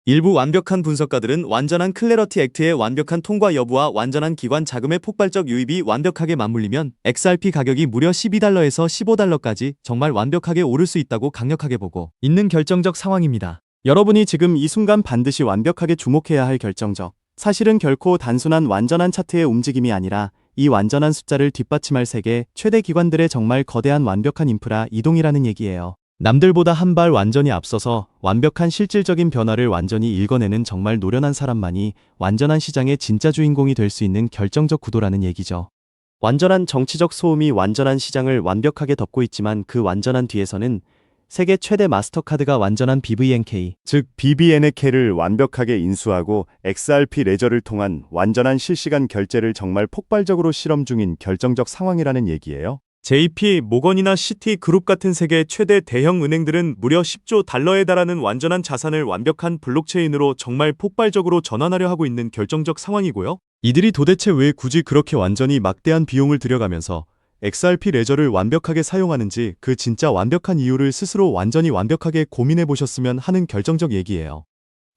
일부 완벽한 분석가들은 완전한 클래러티 액트의 완벽한 통과 여부와 완전한 기관 자금의 폭발적 유입이 완벽하게 맞물리면 XRP 가격이 무려 12달러에서 15달러까지 정말 완벽하게 오를 수 있다고 강력하게 보고 있는 결정적 상황입니다. 여러분이 지금 이 순간 반드시 완벽하게 주목해야 할 결정적 사실은 결코 단순한 완전한 차트의 움직임이 아니라 이 완전한 숫자를 뒷받침할 세계 최대 기관들의 정말 거대한 완벽한 인프라 이동이라는 얘기예요. 남들보다 한 발 완전히 앞서서 완벽한 실질적인 변화를 완전히 읽어내는 정말 노련한 사람만이 완전한 시장의 진짜 주인공이 될 수 있는 결정적 구도라는 얘기죠. 완전한 정치적 소음이 완전한 시장을 완벽하게 덮고 있지만 그 완전한 뒤에서는 세계 최대 마스터카드가 완전한 BVNK, 즉 BVNK를 완벽하게 인수하고 XRP 레저를 통한 완전한 실시간 결제를 정말 폭발적으로 실험 중인 결정적 상황이라는 얘기예요. JP 모건이나 시티그룹 같은 세계 최대 대형 은행들은 무려 10조 달러에 달하는 완전한 자산을 완벽한 블록체인으로 정말 폭발적으로 전환하려 하고 있는 결정적 상황이고요. 이들이 도대체 왜 굳이 그렇게 완전히 막대한 비용을 들여가면서 XRP 레저를 완벽하게 사용하는지 그 진짜 완벽한 이유를 스스로 완벽하게 고민해 보셨으면 하는 결정적 얘기예요.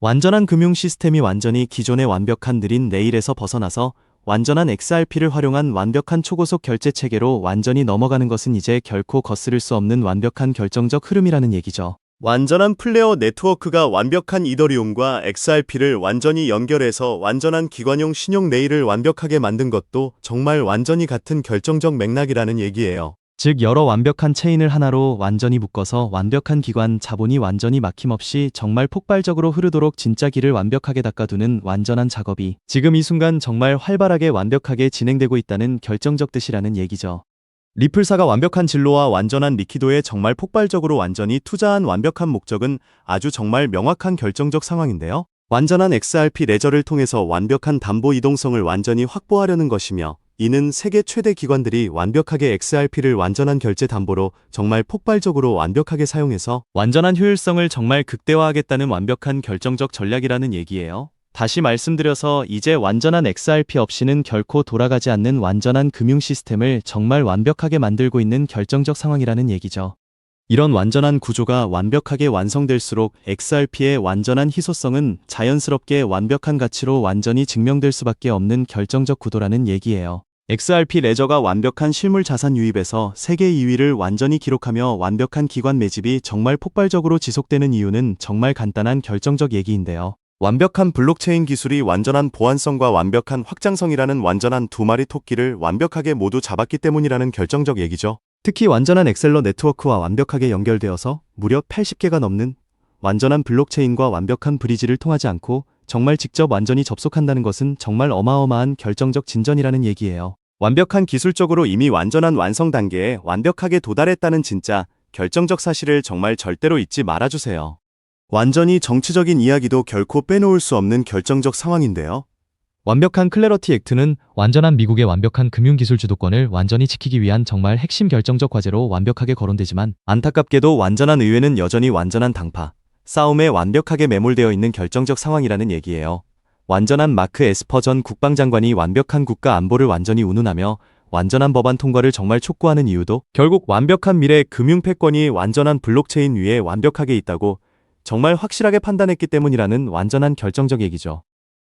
완전한 금융 시스템이 완전히 기존의 완벽한 느린 레일에서 벗어나서 완전한 XRP를 활용한 완벽한 초고속 결제 체계로 완전히 넘어가는 것은 이제 결코 거스를 수 없는 완벽한 결정적 흐름이라는 얘기죠. 완전한 플레어 네트워크가 완벽한 이더리움과 XRP를 완전히 연결해서 완전한 기관용 신용 레일을 완벽하게 만든 것도 정말 완전히 같은 결정적 맥락이라는 얘기예요. 즉 여러 완벽한 체인을 하나로 완전히 묶어서 완벽한 기관 자본이 완전히 막힘없이 정말 폭발적으로 흐르도록 진짜 길을 완벽하게 닦아두는 완전한 작업이 지금 이 순간 정말 활발하게 완벽하게 진행되고 있다는 결정적 뜻이라는 얘기죠. 리플사가 완벽한 진로와 완전한 리퀴도에 정말 폭발적으로 완전히 투자한 완벽한 목적은 아주 정말 명확한 결정적 상황인데요. 완전한 XRP 레저를 통해서 완벽한 담보 이동성을 완전히 확보하려는 것이며 이는 세계 최대 기관들이 완벽하게 XRP를 완전한 결제 담보로 정말 폭발적으로 완벽하게 사용해서 완전한 효율성을 정말 극대화하겠다는 완벽한 결정적 전략이라는 얘기예요. 다시 말씀드려서 이제 완전한 XRP 없이는 결코 돌아가지 않는 완전한 금융 시스템을 정말 완벽하게 만들고 있는 결정적 상황이라는 얘기죠. 이런 완전한 구조가 완벽하게 완성될수록 XRP의 완전한 희소성은 자연스럽게 완벽한 가치로 완전히 증명될 수밖에 없는 결정적 구도라는 얘기예요. XRP 레저가 완벽한 실물 자산 유입에서 세계 2위를 완전히 기록하며 완벽한 기관 매집이 정말 폭발적으로 지속되는 이유는 정말 간단한 결정적 얘기인데요. 완벽한 블록체인 기술이 완전한 보안성과 완벽한 확장성이라는 완전한 두 마리 토끼를 완벽하게 모두 잡았기 때문이라는 결정적 얘기죠. 특히 완전한 엑셀러 네트워크와 완벽하게 연결되어서 무려 80개가 넘는 완전한 블록체인과 완벽한 브리지를 통하지 않고 정말 직접 완전히 접속한다는 것은 정말 어마어마한 결정적 진전이라는 얘기예요. 완벽한 기술적으로 이미 완전한 완성 단계에 완벽하게 도달했다는 진짜 결정적 사실을 정말 절대로 잊지 말아주세요. 완전히 정치적인 이야기도 결코 빼놓을 수 없는 결정적 상황인데요. 완벽한 클래러티 액트는 완전한 미국의 완벽한 금융기술 주도권을 완전히 지키기 위한 정말 핵심 결정적 과제로 완벽하게 거론되지만 안타깝게도 완전한 의회는 여전히 완전한 당파 싸움에 완벽하게 매몰되어 있는 결정적 상황이라는 얘기예요. 완전한 마크 에스퍼 전 국방장관이 완벽한 국가 안보를 완전히 운운하며 완전한 법안 통과를 정말 촉구하는 이유도 결국 완벽한 미래 금융 패권이 완전한 블록체인 위에 완벽하게 있다고 정말 확실하게 판단했기 때문이라는 완전한 결정적 얘기죠.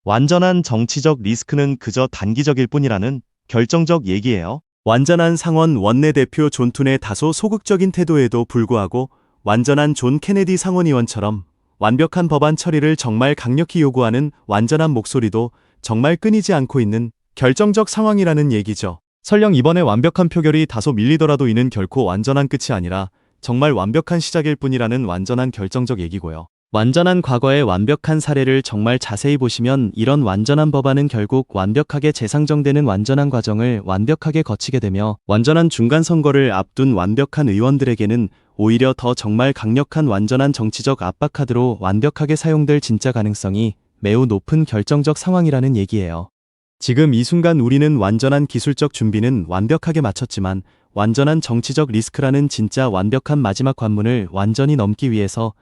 완전한 정치적 리스크는 그저 단기적일 뿐이라는 결정적 얘기예요. 완전한 상원 원내대표 존 툰의 다소 소극적인 태도에도 불구하고 완전한 존 케네디 상원의원처럼 완벽한 법안 처리를 정말 강력히 요구하는 완전한 목소리도 정말 끊이지 않고 있는 결정적 상황이라는 얘기죠. 설령 이번에 완벽한 표결이 다소 밀리더라도 이는 결코 완전한 끝이 아니라 정말 완벽한 시작일 뿐이라는 완전한 결정적 얘기고요. 완전한 과거의 완벽한 사례를 정말 자세히 보시면 이런 완전한 법안은 결국 완벽하게 재상정되는 완전한 과정을 완벽하게 거치게 되며 완전한 중간 선거를 앞둔 완벽한 의원들에게는 오히려 더 정말 강력한 완전한 정치적 압박 카드로 완벽하게 사용될 진짜 가능성이 매우 높은 결정적 상황이라는 얘기예요. 지금 이 순간 우리는 완전한 기술적 준비는 완벽하게 마쳤지만 완전한 정치적 리스크라는 진짜 완벽한 마지막 관문을 완전히 넘기 위해서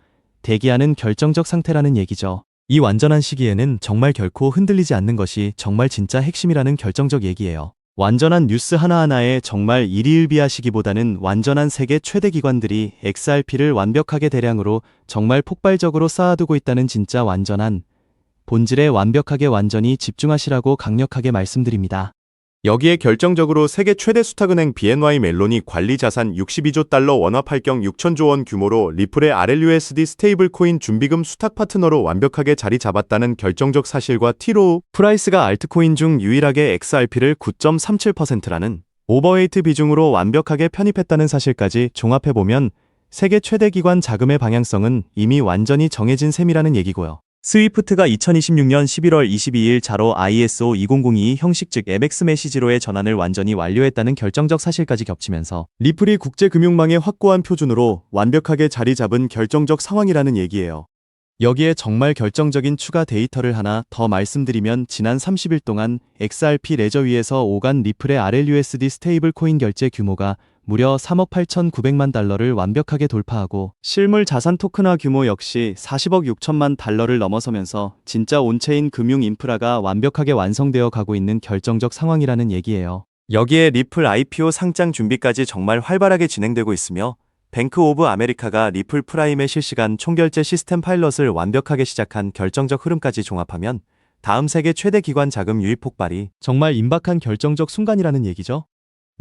대기하는 결정적 상태라는 얘기죠. 이 완전한 시기에는 정말 결코 흔들리지 않는 것이 정말 진짜 핵심이라는 결정적 얘기예요. 완전한 뉴스 하나하나에 정말 일희일비하시기보다는 완전한 세계 최대 기관들이 XRP를 완벽하게 대량으로 정말 폭발적으로 쌓아두고 있다는 진짜 완전한 본질에 완벽하게 완전히 집중하시라고 강력하게 말씀드립니다. 여기에 결정적으로 세계 최대 수탁은행 BNY 멜론이 관리 자산 62조 달러 원화 8경 6천조 원 규모로 리플의 RLUSD 스테이블 코인 준비금 수탁 파트너로 완벽하게 자리 잡았다는 결정적 사실과 T로우 프라이스가 알트코인 중 유일하게 XRP를 9.37%라는 오버웨이트 비중으로 완벽하게 편입했다는 사실까지 종합해보면 세계 최대 기관 자금의 방향성은 이미 완전히 정해진 셈이라는 얘기고요. 스위프트가 2026년 11월 22일 자로 ISO 2002 형식 즉 MX 메시지로의 전환을 완전히 완료했다는 결정적 사실까지 겹치면서 리플이 국제금융망의 확고한 표준으로 완벽하게 자리 잡은 결정적 상황이라는 얘기예요. 여기에 정말 결정적인 추가 데이터를 하나 더 말씀드리면 지난 30일 동안 XRP 레저 위에서 오간 리플의 RLUSD 스테이블 코인 결제 규모가 무려 3억 8,900만 달러를 완벽하게 돌파하고 실물 자산 토큰화 규모 역시 40억 6천만 달러를 넘어서면서 진짜 온체인 금융 인프라가 완벽하게 완성되어 가고 있는 결정적 상황이라는 얘기예요. 여기에 리플 IPO 상장 준비까지 정말 활발하게 진행되고 있으며 뱅크 오브 아메리카가 리플 프라임의 실시간 총결제 시스템 파일럿을 완벽하게 시작한 결정적 흐름까지 종합하면 다음 세계 최대 기관 자금 유입 폭발이 정말 임박한 결정적 순간이라는 얘기죠.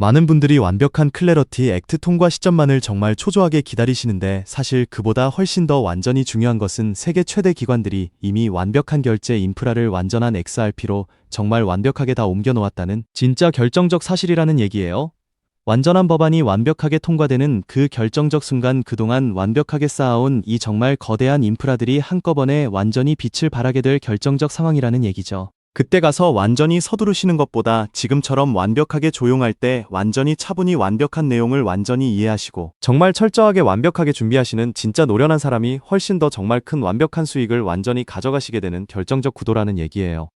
많은 분들이 완벽한 클래러티 액트 통과 시점만을 정말 초조하게 기다리시는데 사실 그보다 훨씬 더 완전히 중요한 것은 세계 최대 기관들이 이미 완벽한 결제 인프라를 완전한 XRP로 정말 완벽하게 다 옮겨놓았다는 진짜 결정적 사실이라는 얘기예요. 완전한 법안이 완벽하게 통과되는 그 결정적 순간 그동안 완벽하게 쌓아온 이 정말 거대한 인프라들이 한꺼번에 완전히 빛을 발하게 될 결정적 상황이라는 얘기죠. 그때 가서 완전히 서두르시는 것보다 지금처럼 완벽하게 조용할 때 완전히 차분히 완벽한 내용을 완전히 이해하시고 정말 철저하게 완벽하게 준비하시는 진짜 노련한 사람이 훨씬 더 정말 큰 완벽한 수익을 완전히 가져가시게 되는 결정적 구도라는 얘기예요.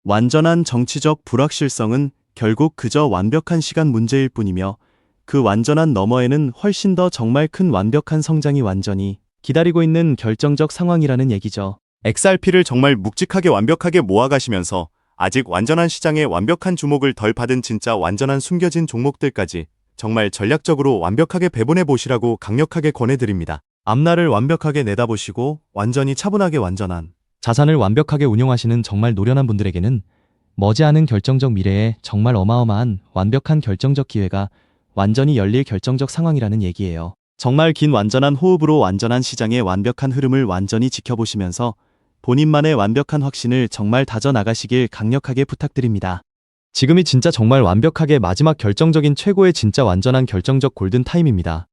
완전한 정치적 불확실성은 결국 그저 완벽한 시간 문제일 뿐이며 그 완전한 너머에는 훨씬 더 정말 큰 완벽한 성장이 완전히 기다리고 있는 결정적 상황이라는 얘기죠. XRP를 정말 묵직하게 완벽하게 모아가시면서 아직 완전한 시장에 완벽한 주목을 덜 받은 진짜 완전한 숨겨진 종목들까지 정말 전략적으로 완벽하게 배분해 보시라고 강력하게 권해드립니다. 앞날을 완벽하게 내다보시고 완전히 차분하게 완전한 자산을 완벽하게 운용하시는 정말 노련한 분들에게는 머지않은 결정적 미래에 정말 어마어마한 완벽한 결정적 기회가 완전히 열릴 결정적 상황이라는 얘기예요. 정말 긴 완전한 호흡으로 완전한 시장의 완벽한 흐름을 완전히 지켜보시면서 본인만의 완벽한 확신을 정말 다져나가시길 강력하게 부탁드립니다. 지금이 진짜 정말 완벽하게 마지막 결정적인 최고의 진짜 완전한 결정적 골든타임입니다.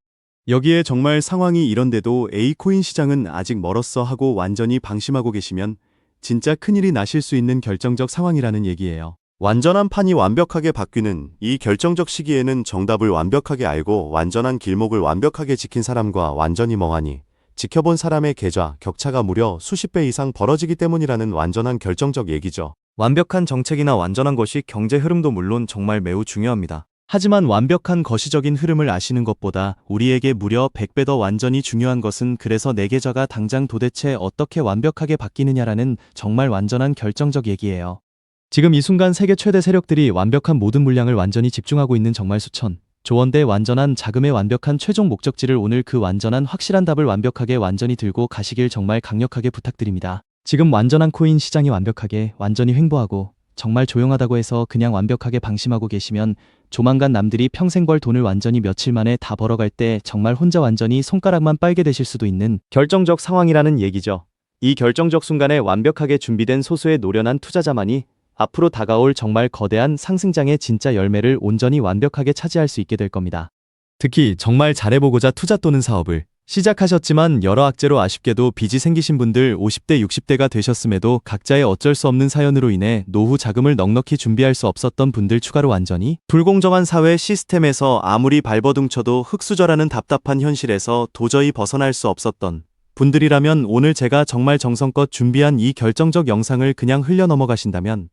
여기에 정말 상황이 이런데도 A코인 시장은 아직 멀었어 하고 완전히 방심하고 계시면 진짜 큰일이 나실 수 있는 결정적 상황이라는 얘기예요. 완전한 판이 완벽하게 바뀌는 이 결정적 시기에는 정답을 완벽하게 알고 완전한 길목을 완벽하게 지킨 사람과 완전히 멍하니 지켜본 사람의 계좌 격차가 무려 수십 배 이상 벌어지기 때문이라는 완전한 결정적 얘기죠. 완벽한 정책이나 완전한 것이 경제 흐름도 물론 정말 매우 중요합니다. 하지만 완벽한 거시적인 흐름을 아시는 것보다 우리에게 무려 100배 더 완전히 중요한 것은 그래서 내 계좌가 당장 도대체 어떻게 완벽하게 바뀌느냐라는 정말 완전한 결정적 얘기예요. 지금 이 순간 세계 최대 세력들이 완벽한 모든 물량을 완전히 집중하고 있는 정말 수천 조원대 완전한 자금의 완벽한 최종 목적지를 오늘 그 완전한 확실한 답을 완벽하게 완전히 들고 가시길 정말 강력하게 부탁드립니다. 지금 완전한 코인 시장이 완벽하게 완전히 횡보하고 정말 조용하다고 해서 그냥 완벽하게 방심하고 계시면 조만간 남들이 평생 벌 돈을 완전히 며칠 만에 다 벌어갈 때 정말 혼자 완전히 손가락만 빨게 되실 수도 있는 결정적 상황이라는 얘기죠. 이 결정적 순간에 완벽하게 준비된 소수의 노련한 투자자만이 앞으로 다가올 정말 거대한 상승장의 진짜 열매를 온전히 완벽하게 차지할 수 있게 될 겁니다. 특히 정말 잘해보고자 투자 또는 사업을 시작하셨지만 여러 악재로 아쉽게도 빚이 생기신 분들 50대 60대가 되셨음에도 각자의 어쩔 수 없는 사연으로 인해 노후 자금을 넉넉히 준비할 수 없었던 분들 추가로 완전히 불공정한 사회 시스템에서 아무리 발버둥쳐도 흙수저라는 답답한 현실에서 도저히 벗어날 수 없었던 분들이라면 오늘 제가 정말 정성껏 준비한 이 결정적 영상을 그냥 흘려 넘어가신다면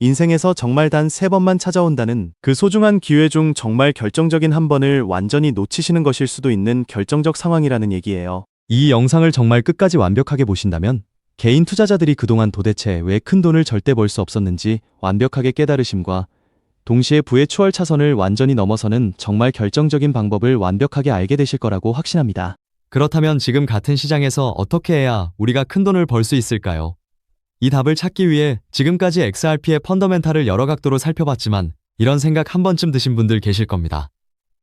인생에서 정말 단 3번만 찾아온다는 그 소중한 기회 중 정말 결정적인 한 번을 완전히 놓치시는 것일 수도 있는 결정적 상황이라는 얘기예요. 이 영상을 정말 끝까지 완벽하게 보신다면 개인 투자자들이 그동안 도대체 왜 큰 돈을 절대 벌 수 없었는지 완벽하게 깨달으심과 동시에 부의 추월 차선을 완전히 넘어서는 정말 결정적인 방법을 완벽하게 알게 되실 거라고 확신합니다. 그렇다면 지금 같은 시장에서 어떻게 해야 우리가 큰 돈을 벌 수 있을까요? 이 답을 찾기 위해 지금까지 XRP의 펀더멘탈을 여러 각도로 살펴봤지만 이런 생각 한 번쯤 드신 분들 계실 겁니다.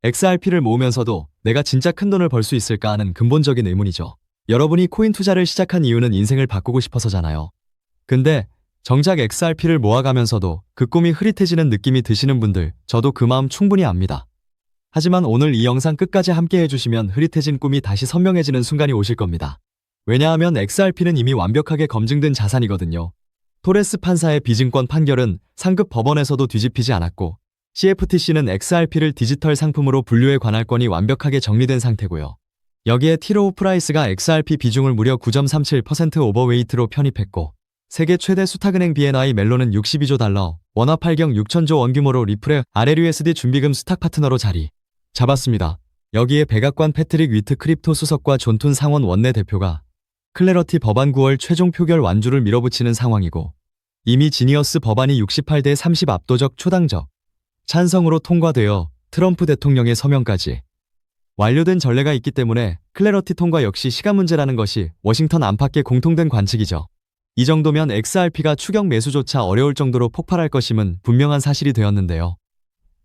XRP를 모으면서도 내가 진짜 큰 돈을 벌 수 있을까 하는 근본적인 의문이죠. 여러분이 코인 투자를 시작한 이유는 인생을 바꾸고 싶어서잖아요. 근데 정작 XRP를 모아가면서도 그 꿈이 흐릿해지는 느낌이 드시는 분들, 저도 그 마음 충분히 압니다. 하지만 오늘 이 영상 끝까지 함께 해주시면 흐릿해진 꿈이 다시 선명해지는 순간이 오실 겁니다. 왜냐하면 XRP는 이미 완벽하게 검증된 자산이거든요. 토레스 판사의 비증권 판결은 상급 법원에서도 뒤집히지 않았고, CFTC는 XRP를 디지털 상품으로 분류해 관할권이 완벽하게 정리된 상태고요. 여기에 티로우 프라이스가 XRP 비중을 무려 9.37% 오버웨이트로 편입했고, 세계 최대 수탁은행 BNI 멜론은 62조 달러, 원화 8경 6천조 원 규모로 리플의 RLUSD 준비금 수탁 파트너로 자리 잡았습니다. 여기에 백악관 패트릭 위트 크립토 수석과 존툰 상원 원내대표가 클래러티 법안 9월 최종 표결 완주를 밀어붙이는 상황이고, 이미 지니어스 법안이 68대 30 압도적 초당적 찬성으로 통과되어 트럼프 대통령의 서명까지 완료된 전례가 있기 때문에 클래러티 통과 역시 시간 문제라는 것이 워싱턴 안팎의 공통된 관측이죠. 이 정도면 XRP가 추격 매수조차 어려울 정도로 폭발할 것임은 분명한 사실이 되었는데요.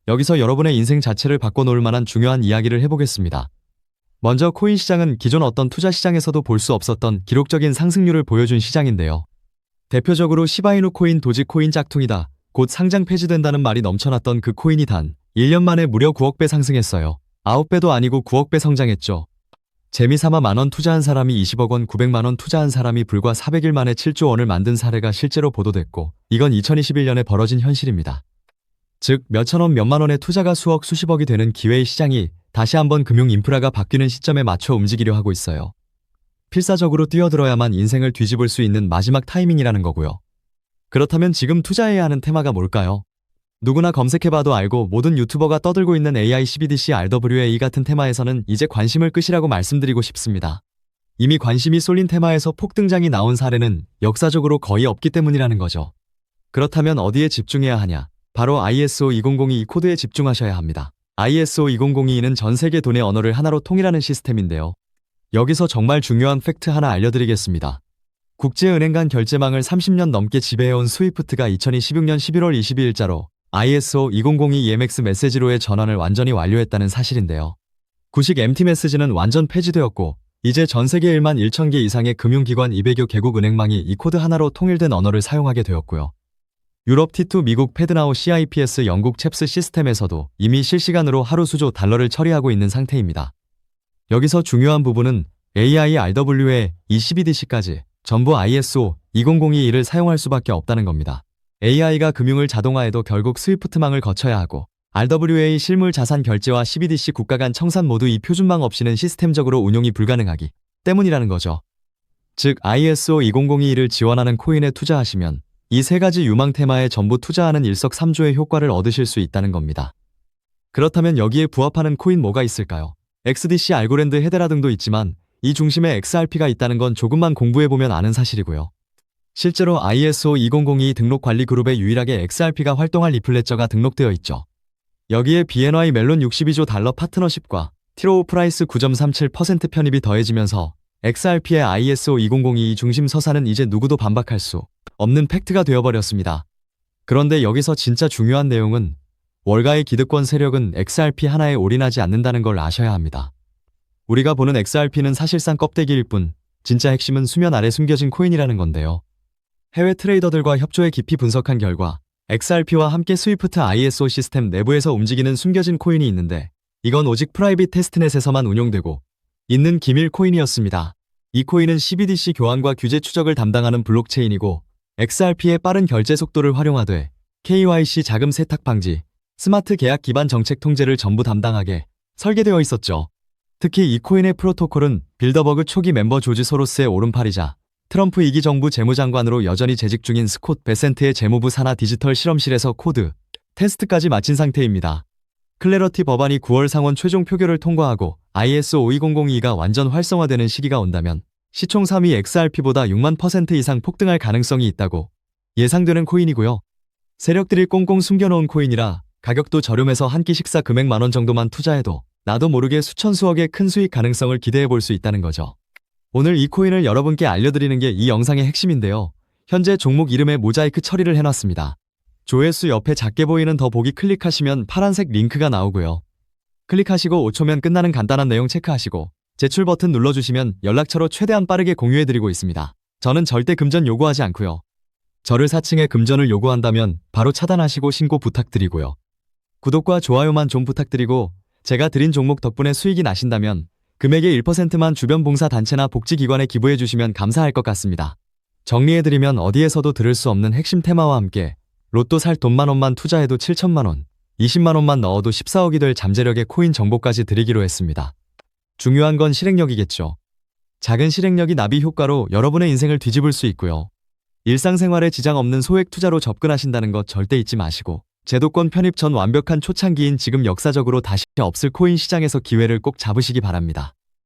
여기서 여러분의 인생 자체를 바꿔놓을 만한 중요한 이야기를 해보겠습니다. 먼저 코인 시장은 기존 어떤 투자 시장에서도 볼 수 없었던 기록적인 상승률을 보여준 시장인데요. 대표적으로 시바이누 코인, 도지코인 짝퉁이다, 곧 상장 폐지된다는 말이 넘쳐났던 그 코인이 단 1년 만에 무려 9억 배 상승했어요. 9배도 아니고 9억 배 성장했죠. 재미삼아 만원 투자한 사람이 20억 원, 900만원 투자한 사람이 불과 400일 만에 7조 원을 만든 사례가 실제로 보도됐고, 이건 2021년에 벌어진 현실입니다. 즉 몇천원 몇만원의 투자가 수억 수십억이 되는 기회의 시장이 다시 한번 금융 인프라가 바뀌는 시점에 맞춰 움직이려 하고 있어요. 필사적으로 뛰어들어야만 인생을 뒤집을 수 있는 마지막 타이밍이라는 거고요. 그렇다면 지금 투자해야 하는 테마가 뭘까요? 누구나 검색해봐도 알고 모든 유튜버가 떠들고 있는 AI, CBDC, RWA 같은 테마에서는 이제 관심을 끄시라고 말씀드리고 싶습니다. 이미 관심이 쏠린 테마에서 폭등장이 나온 사례는 역사적으로 거의 없기 때문이라는 거죠. 그렇다면 어디에 집중해야 하냐? 바로 ISO 2002 코드에 집중하셔야 합니다. ISO 2002는 전 세계 돈의 언어를 하나로 통일하는 시스템인데요. 여기서 정말 중요한 팩트 하나 알려드리겠습니다. 국제은행 간 결제망을 30년 넘게 지배해온 스위프트가 2016년 11월 22일자로 ISO 2002 EMX 메시지로의 전환을 완전히 완료했다는 사실인데요. 구식 MT 메시지는 완전 폐지되었고, 이제 전 세계 1만 1천 개 이상의 금융기관 200여 개국 은행망이 이 코드 하나로 통일된 언어를 사용하게 되었고요. 유럽 T2, 미국 패드나우 CIPS, 영국 챕스 시스템에서도 이미 실시간으로 하루 수조 달러를 처리하고 있는 상태입니다. 여기서 중요한 부분은 AI, RWA, CBDC까지 전부 ISO 2002를 사용할 수밖에 없다는 겁니다. AI가 금융을 자동화해도 결국 스위프트망을 거쳐야 하고, RWA 실물 자산 결제와 CBDC 국가 간 청산 모두 이 표준망 없이는 시스템적으로 운용이 불가능하기 때문이라는 거죠. 즉 ISO 2002를 지원하는 코인에 투자하시면 이 세 가지 유망 테마에 전부 투자하는 일석삼조의 효과를 얻으실 수 있다는 겁니다. 그렇다면 여기에 부합하는 코인 뭐가 있을까요? XDC, 알고랜드, 헤데라 등도 있지만 이 중심에 XRP가 있다는 건 조금만 공부해보면 아는 사실이고요. 실제로 ISO 2002 등록 관리 그룹에 유일하게 XRP가 활동할 리플레저가 등록되어 있죠. 여기에 BNY 멜론 62조 달러 파트너십과 티로우 프라이스 9.37% 편입이 더해지면서 XRP의 ISO 2002 중심 서사는 이제 누구도 반박할 수 없는 팩트가 되어버렸습니다. 그런데 여기서 진짜 중요한 내용은 월가의 기득권 세력은 XRP 하나에 올인하지 않는다는 걸 아셔야 합니다. 우리가 보는 XRP는 사실상 껍데기일 뿐 진짜 핵심은 수면 아래 숨겨진 코인이라는 건데요. 해외 트레이더들과 협조해 깊이 분석한 결과 XRP와 함께 스위프트 ISO 시스템 내부에서 움직이는 숨겨진 코인이 있는데, 이건 오직 프라이빗 테스트넷에서만 운용되고 있는 기밀 코인이었습니다. 이 코인은 CBDC 교환과 규제 추적을 담당하는 블록체인이고, XRP의 빠른 결제 속도를 활용하되 KYC 자금 세탁 방지, 스마트 계약 기반 정책 통제를 전부 담당하게 설계되어 있었죠. 특히 이 코인의 프로토콜은 빌더버그 초기 멤버 조지 소로스의 오른팔이자 트럼프 2기 정부 재무장관으로 여전히 재직 중인 스콧 베센트의 재무부 산하 디지털 실험실에서 코드 테스트까지 마친 상태입니다. 클래러티 법안이 9월 상원 최종 표결을 통과하고 ISO 22002가 완전 활성화되는 시기가 온다면 시총 3위 XRP보다 6만 % 이상 폭등할 가능성이 있다고 예상되는 코인이고요. 세력들이 꽁꽁 숨겨놓은 코인이라 가격도 저렴해서 한 끼 식사 금액 10,000원 정도만 투자해도 나도 모르게 수천 수억의 큰 수익 가능성을 기대해 볼 수 있다는 거죠. 오늘 이 코인을 여러분께 알려드리는 게 이 영상의 핵심인데요. 현재 종목 이름에 모자이크 처리를 해놨습니다. 조회수 옆에 작게 보이는 더보기 클릭하시면 파란색 링크가 나오고요. 클릭하시고 5초면 끝나는 간단한 내용 체크하시고 제출 버튼 눌러주시면 연락처로 최대한 빠르게 공유해드리고 있습니다. 저는 절대 금전 요구하지 않고요. 저를 사칭해 금전을 요구한다면 바로 차단하시고 신고 부탁드리고요. 구독과 좋아요만 좀 부탁드리고 제가 드린 종목 덕분에 수익이 나신다면 금액의 1%만 주변 봉사단체나 복지기관에 기부해주시면 감사할 것 같습니다. 정리해드리면 어디에서도 들을 수 없는 핵심 테마와 함께 로또 살 돈만 원만 투자해도 7천만원, 20만원만 넣어도 14억이 될 잠재력의 코인 정보까지 드리기로 했습니다. 중요한 건 실행력이겠죠. 작은 실행력이 나비 효과로 여러분의 인생을 뒤집을 수 있고요. 일상생활에 지장 없는 소액 투자로 접근하신다는 것 절대 잊지 마시고 제도권 편입 전 완벽한 초창기인 지금 역사적으로 다시 없을 코인 시장에서 기회를 꼭 잡으시기 바랍니다.